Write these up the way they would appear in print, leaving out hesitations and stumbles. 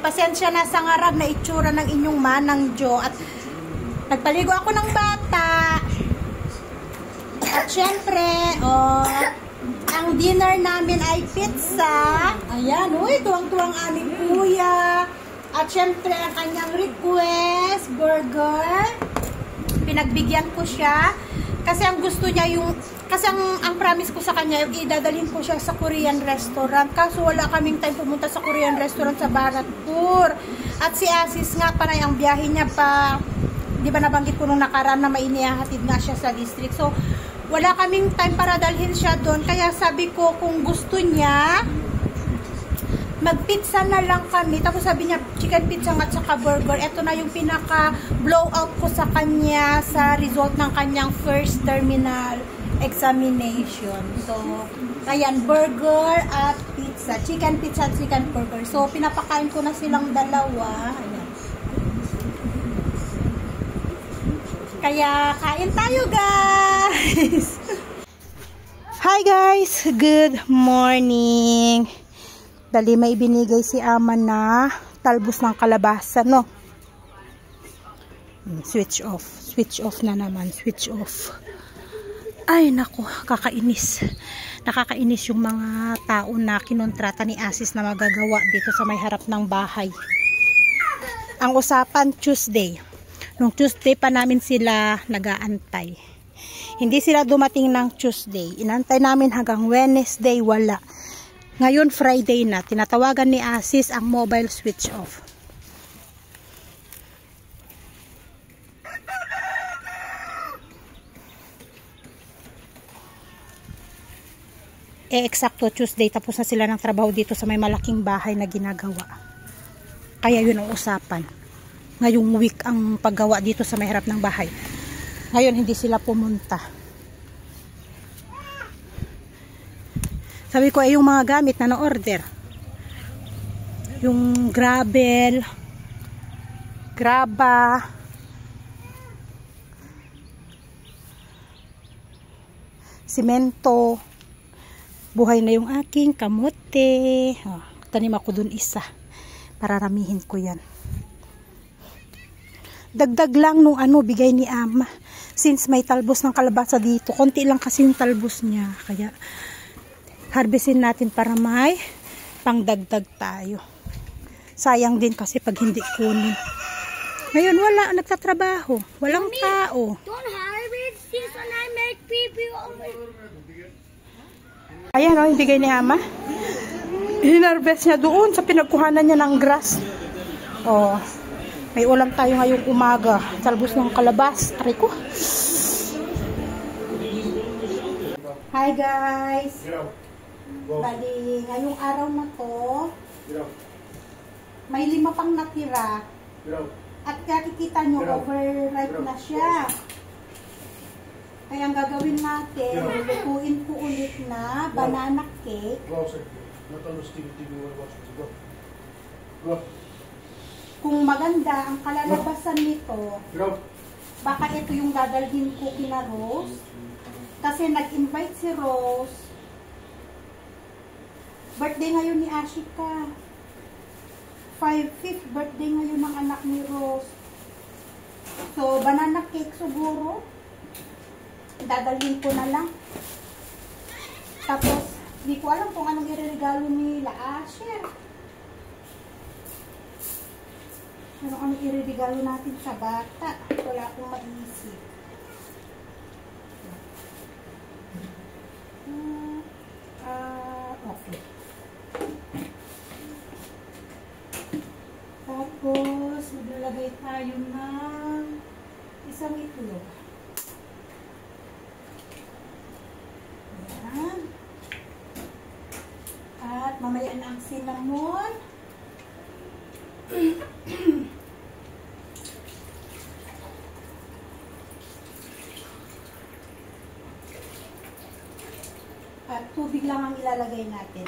pasensya na sa ngarag na itsura ng inyong manang Jo. At nagpaligo ako ng bata. At syempre, ang dinner namin ay pizza. Ayan, uy, tuwang-tuwang aming kuya. At syempre, ang kanyang request, burger. Pinagbigyan ko siya. Kasi ang gusto niya ang promise ko sa kanya, yung idadalhin ko siya sa Korean restaurant. Kaso wala kaming time pumunta sa Korean restaurant sa Baratpur. At si Asis nga, panay ang biyahe niya pa, di ba nabanggit ko nung nakaraan na may inihahatid nga siya sa district. So, wala kaming time para dalhin siya doon. Kaya sabi ko, kung gusto niya, magpizza na lang kami. Tapos sabi niya, chicken pizza at saka burger. Ito na yung pinaka blowout ko sa kanya sa result ng kanyang first terminal examination. So, ayan, burger at pizza. Chicken pizza at chicken burger. So, pinapakain ko na silang dalawa. Ayan. Kaya, kain tayo, guys! Hi, guys! Good morning! Dali, may binigay si Ama na talbos ng kalabasa, no? Switch off. Switch off na naman. Switch off. Ay, naku, kakainis. Nakakainis yung mga tao na kinontrata ni Asis na magagawa dito sa may harap ng bahay. Ang usapan, Tuesday. Nung Tuesday pa namin sila nag-aantay. Hindi sila dumating ng Tuesday. Inantay namin hanggang Wednesday, wala. Ngayon, Friday na. Tinatawagan ni Asis ang mobile switch off. Eksakto Tuesday, tapos na sila ng trabaho dito sa may malaking bahay na ginagawa. Kaya yun ang usapan. Ngayong week ang paggawa dito sa may harap ng bahay. Ngayon hindi sila pumunta. Sabi ko ay yung mga gamit na na-order. Yung gravel, graba, simento. Buhay na yung aking kamote. Tanim ako dun isa. Pararamihin ko yan. Dagdag lang nung bigay ni Ama. Since may talbos ng kalabasa dito, konti lang kasi yung talbos niya. Kaya harvestin natin para may pangdagdag tayo. Sayang din kasi pag hindi kunin. Ngayon wala, nagtatrabaho. Walang tao. Don't harvest this when I make pee-pee over. Ayan o, ibigay ni Ama. Hinarvest niya doon sa pinagkuhanan niya ng grass. Oh. May ulam tayo ngayong umaga. Talbos ng kalabas. Aray ko. Hi guys. Bali, ngayong araw na to, may 5 pang natira. At nakikita nyo, overripe na siya. Kaya ang gagawin natin, lutuin ko ulit na banana cake. Kung maganda ang kalalabasan nito, baka ito yung dadalhin ko kina Rose. Kasi nag-invite si Rose. Birthday ngayon ni Ashika. 5th birthday ngayon ng anak ni Rose. So, banana cake siguro. Dadalhin ko na lang. Tapos, di ko alam kung anong ireregalo nila. Asher. Anong ireregalo natin sa bata? Wala akong maisip. Okay. Tapos, maglalagay tayo ng isang itlog. Ayan. At mamaya na ang cinnamon. At tubig lang ang ilalagay natin.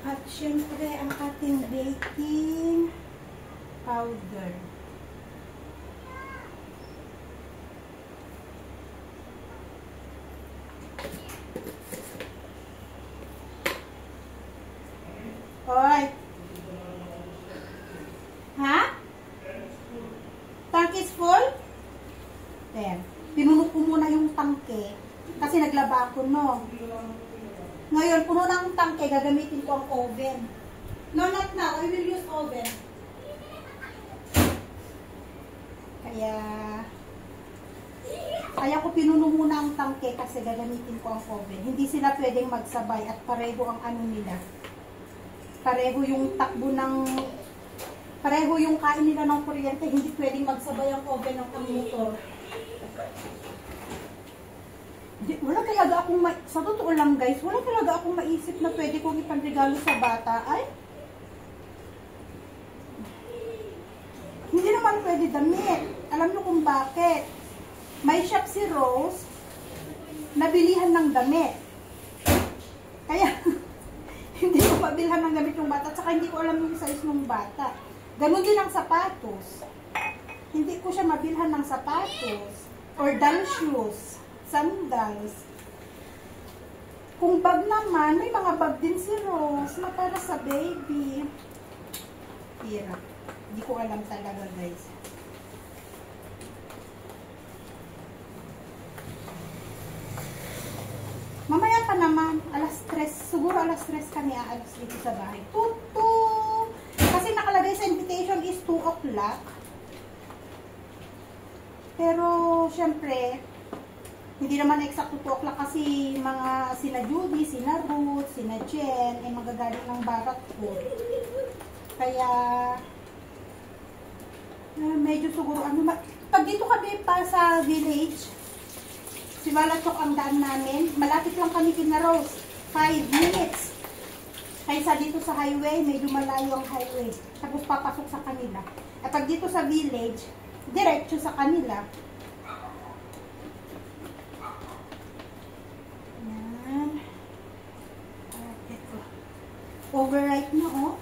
At syempre, ang ating baking powder. Oy. Ha? Tank is full? There. Pinuno ko muna yung tangke. Kasi naglaba ako, no? Ngayon, puno na ang tangke, gagamitin ko ang oven. No, not now. I will use oven. Kaya ko pinuno muna ang tangke kasi gagamitin ko ang oven. Hindi sila pwedeng magsabay at pareho ang ano nila. Pareho yung takbo ng... Pareho yung kain nila ng kuryente. Hindi pwedeng magsabay ang oven ng motor. Wala talaga akong sa totoo lang guys, wala talaga akong maisip na pwede kong ipanregalo sa bata. Ay, hindi naman pwede damit. Alam niyo kung bakit. May shop si Rose, nabilihan ng damit. Kaya, hindi ko mabilhan ng damit yung bata. At saka hindi ko alam yung size ng bata. Ganon din ang sapatos. Hindi ko siya mabilhan ng sapatos. Or doll shoes. Sandals. Kung bag naman, may mga bag din si Rose na para sa baby. Hirap. Hindi ko alam talaga guys. Mamaya pa naman, alas 3, siguro alas 3 kami aalis dito sa bahay. Tutu! Kasi nakalagay sa invitation is 2 o'clock. Pero, syempre, hindi naman exact 2 o'clock kasi mga sina Judy, sina Ruth, sina Jen, ay magagaling ng barat ko. Kaya, medyo siguro, pag dito kami pa sa village, si Malachok ang daan namin, malapit lang kami kina Rose, 5 minutes. Kaysa dito sa highway, medyo malayo ang highway. Tapos papasok sa kanila. At pag dito sa village, diretso sa kanila. Yan. Ito. Overripe na, oh.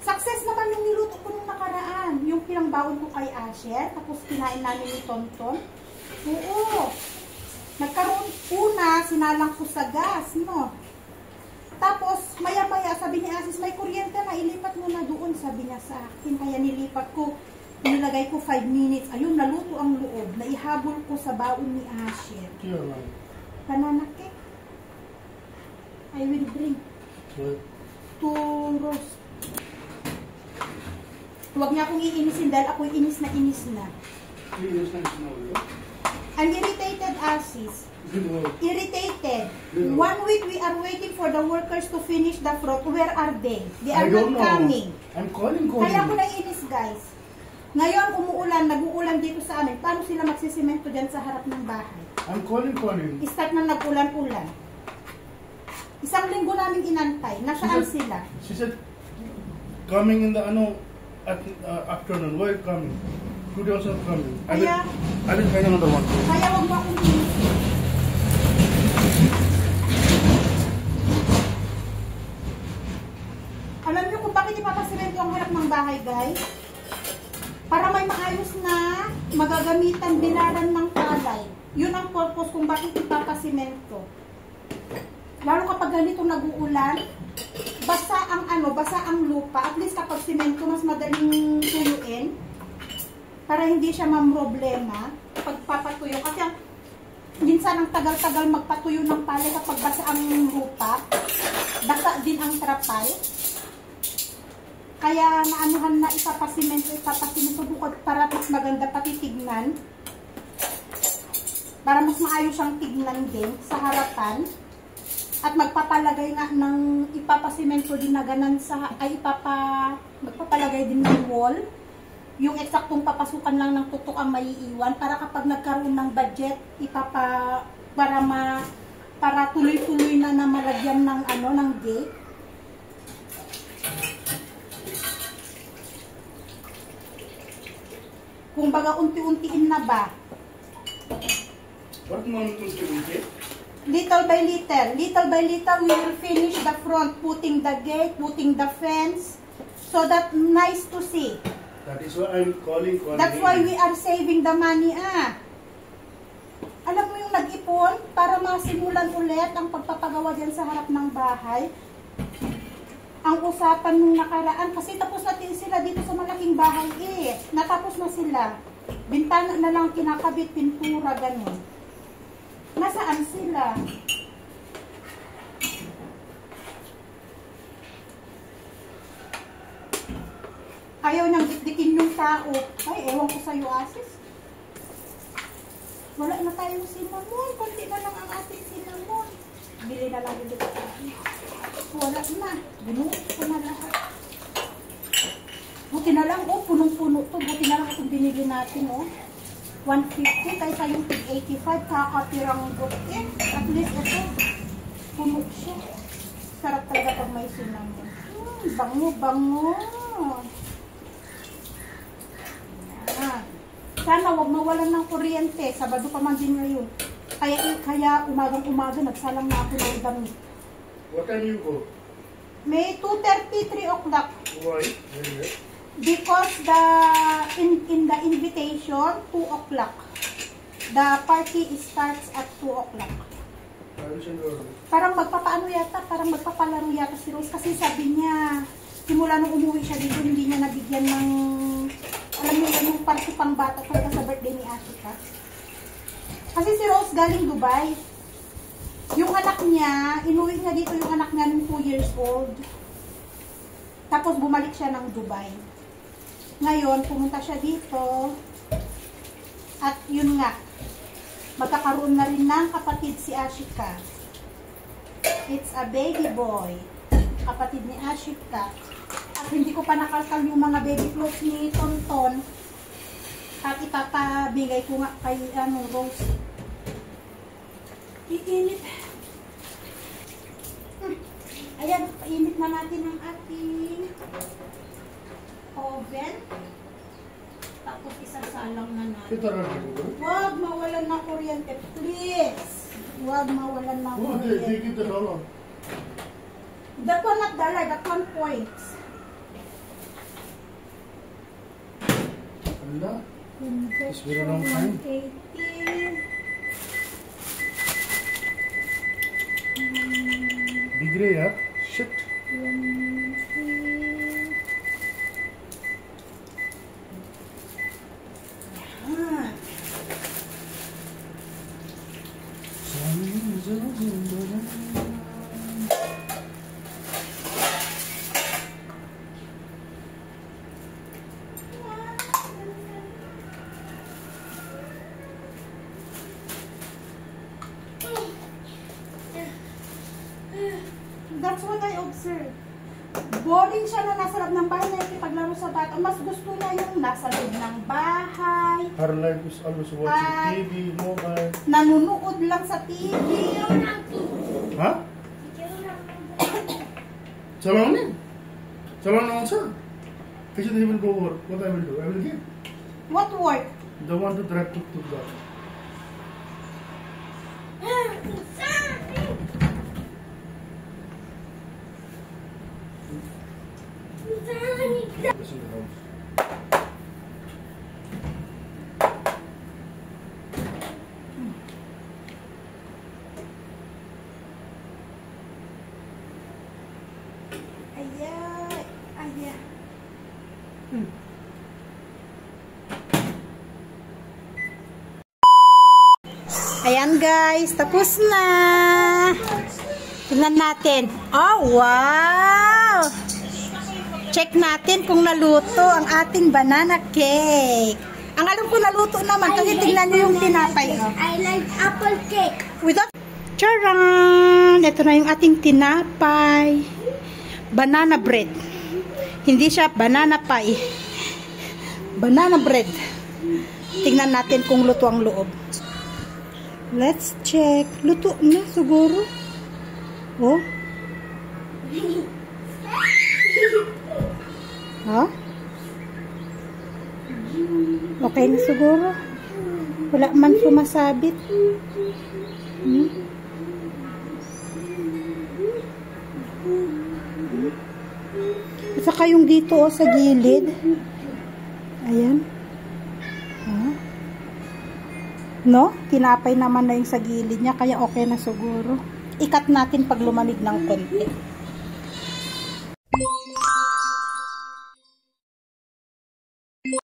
Success naman yung niluto ko nung nakaraan. Yung pinangbaon ko kay Asher, tapos kinain namin ni Tonton. Oo. Nagkaroon una, sinalang ko sa gas, no? Tapos, maya-maya, sabi ni Asis, may kuryente na, ilipat mo na doon, sabi niya sa akin. Kaya nilipat ko, nilagay ko 5 minutes. Ayun, naluto ang loob. Naihabol ko sa baon ni Asher. Banana cake. I will bring. To roast. Huwag niya akong iinisin dahil ako'y inis na inis na. I'm irritated, Asis. Irritated. 1 week we are waiting for the workers to finish the fruit. Where are they? They are not coming. I'm calling. Kaya ako naiinis, guys. Ngayon, umuulan, nag-uulan dito sa amin. Paano sila magsisemento dyan sa harap ng bahay? I'm calling. Start na nag-ulan-ulan. Isang linggo namin inantay. Nasaan sila? She said, coming in the afternoon. Why coming? Today also coming. Kaya, I will find another one. Kaya wag mo akong inisip. Alam niyo kung bakit ipapasimento ang harap ng bahay, guys? Para may maayos na magagamitan binaran ng palay. Yun ang purpose kung bakit ipapasimento. Lalo kapag ganito nag-uulan, basa ang lupa. At least kapag simento, mas madaling tuyuin. Para hindi siya mamroblema pagpapatuyo. Kasi minsan ang tagal-tagal magpatuyo ng palay kapag basa ang lupa. Basa din ang trapal. Kaya naanuhan na ipapasimento bukod para mas maganda pati tignan. Para mas maayos siyang tignan din sa harapan. At magpapalagay na ng ipapasimento din na ganan sa, magpapalagay din ng wall. Yung eksaktong papasukan lang ng tutok ang maiiwan para kapag nagkaroon ng budget, para tuloy-tuloy na malagyan ng ng gate. Kung baga unti-untiin na ba? What moment unti-unti? Little by little, we will finish the front, putting the gate, putting the fence, so that nice to see. That is why I'm calling. That's why we are saving the money, Alam mo yung nag-ipon para masimulan ulit ang pagpapagawa dyan sa harap ng bahay. Ang usapan nung nakaraan, kasi tapos natin sila dito sa malaking bahay Natapos na sila. Bintana na lang kinakabit, pintura, ganun. Nasaan sila? Ayaw niyang dikdikin yung tao. Ay, ewan ko sa'yo, Asis. Wala na tayong cinnamon. Kunti na lang ang ating cinnamon. Bili na lang dito sa akin. Wala na. Binuot ko na lahat. Buti na lang, punong-puno to. Buti na lang itong binili natin, 150 kaysa yung 85. Kakatirang buti. At least ito, puno siya. Sarap talaga pag may cinnamon. Bango-bango. Sana wag mawalan ng kuryente. Sabado pa man din ngayon. Kaya umagang-umaga nagsalang na ako ng damit. What time you go? May 2:30, 3 o'clock. Why? Because in the invitation, 2 o'clock. The party starts at 2 o'clock. Parang magpapaano yata, parang magpapalaro yata si Rose. Kasi sabi niya, simula nung umuwi siya dito, hindi niya nabigyan ng, alam niyo yung party pang bata talaga sa birthday ni Ashika. Kasi si Rose galing Dubai. Yung anak niya, inuwi niya dito yung anak niya ng 2 years old. Tapos bumalik siya ng Dubai. Ngayon, pumunta siya dito. At yun nga, magkakaroon na rin ng kapatid si Ashika. It's a baby boy. Kapatid ni Ashika. At hindi ko pa nakalkal yung mga baby clothes ni Tonton. At ipapabigay ko nga kay Rose. Iinit. Ayan, painit na natin ang ating oven. Tapos isasalang na natin. Huwag mawalan ng kuryente, please. Huwag mawalan ng kuryente. They give the dollar. That one not dollar, that one points. Allah. It's very long time. 180. Big ray, yeah? Shit. 180. That's what I observed. Boring siya na nasa loob ng bahay na ikipaglaro sa bata. Mas gusto niya yung nasa loob ng bahay. Her life is always watching TV, mobile. Nanunood lang sa TV. Huh? Salam ni? Salam na also? Kasi they will go work. What I will do? I will give. What work? The one to drive tuk-tuk that. This is the house. Ayan. Ayan. Ayan guys, tapos na. Tingnan natin. Oh, wow! Check natin kung naluto ang ating banana cake. Ang alam ko naluto naman kasi tingnan nyo yung tinapay. I like apple cake. Without charan! Ito na yung ating tinapay. Banana bread. Hindi siya banana pie. Banana bread. Tingnan natin kung luto ang loob. Let's check. Luto na siguro. Oh. Ha? Okay na siguro. Wala man sumasabit. At saka yung dito sa gilid. Ayan. Oh. No? Tinapay naman na yung sa gilid niya, kaya okay na siguro. Ikat natin pag lumamig ng konti.